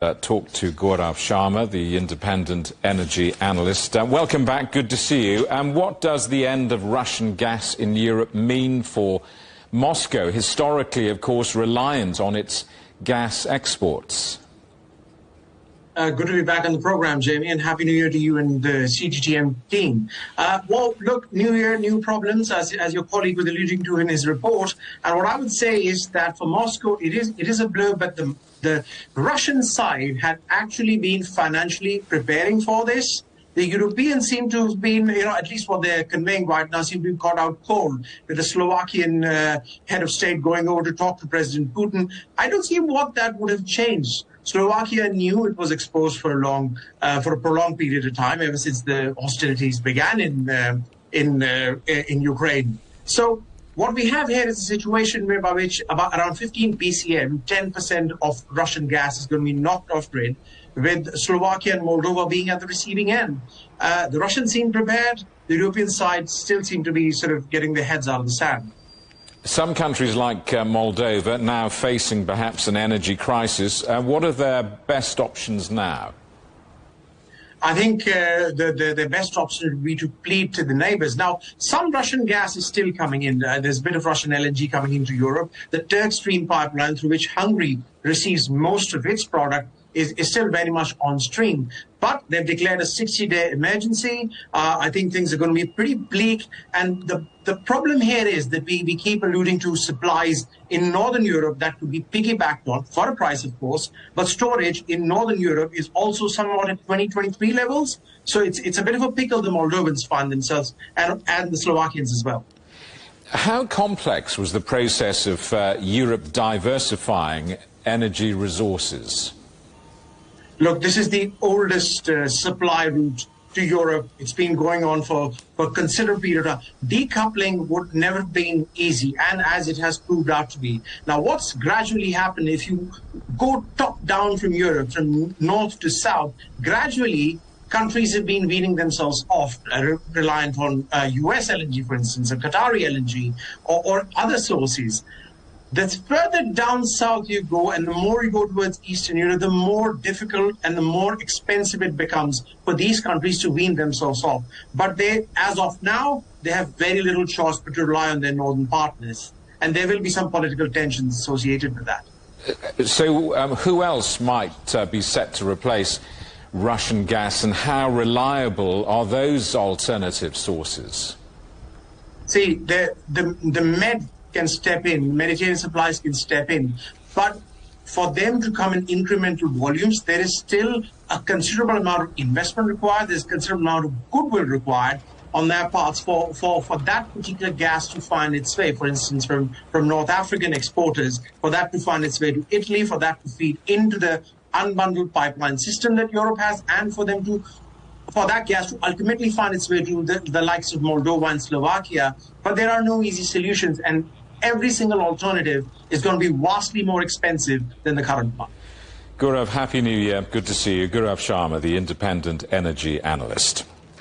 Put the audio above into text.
Talk to Gaurav Sharma, the independent energy analyst. Welcome back, good to see you. And what does the end of Russian gas in Europe mean for Moscow, historically, of course, reliant on its gas exports? Good to be back on the program, Jamie, and Happy New Year to you and the CGTN team. Well, look, new year, new problems, as your colleague was alluding to in his report. And what I would say is that for Moscow, it is a blow, but the Russian side had actually been financially preparing for this. The Europeans seem to have been, at least what they're conveying right now, seem to be caught out cold with the Slovakian head of state going over to talk to President Putin. I don't see what that would have changed. Slovakia knew it was exposed for a prolonged period of time, ever since the hostilities began in Ukraine. So what we have here is a situation by which about around 15 BCM, 10% of Russian gas is going to be knocked off grid, with Slovakia and Moldova being at the receiving end. The Russians seem prepared. The European side still seem to be sort of getting their heads out of the sand. Some countries like Moldova now facing perhaps an energy crisis. What are their best options now? I think the best option would be to plead to the neighbors. Now, some Russian gas is still coming in. There's a bit of Russian LNG coming into Europe. The Turk Stream pipeline, through which Hungary receives most of its product, is still very much on stream. But they've declared a 60-day emergency. I think things are going to be pretty bleak. And the problem here is that we keep alluding to supplies in Northern Europe that could be piggybacked on, for a price, of course. But storage in Northern Europe is also somewhat at 2023 levels. So it's a bit of a pickle the Moldovans find themselves, and the Slovakians as well. How complex was the process of Europe diversifying energy resources? Look, this is the oldest supply route to Europe. It's been going on for a considerable period of time. Decoupling would never have been easy, and as it has proved out to be. Now, what's gradually happened, if you go top down from Europe, from north to south, gradually countries have been weaning themselves off, reliant on US LNG, for instance, or Qatari LNG, or other sources. The further down south you go, and the more you go towards Eastern Europe, the more difficult and the more expensive it becomes for these countries to wean themselves off. But as of now, they have very little choice but to rely on their northern partners. And there will be some political tensions associated with that. So who else might be set to replace Russian gas, and how reliable are those alternative sources? See, the Med can step in, Mediterranean supplies can step in, but for them to come in incremental volumes, there is still a considerable amount of investment required, there's a considerable amount of goodwill required on their parts for that particular gas to find its way, for instance, from North African exporters, for that to find its way to Italy, for that to feed into the unbundled pipeline system that Europe has, and for that gas to ultimately find its way to the likes of Moldova and Slovakia. But there are no easy solutions, and every single alternative is going to be vastly more expensive than the current one. Gaurav, Happy New Year. Good to see you. Gaurav Sharma, the independent energy analyst.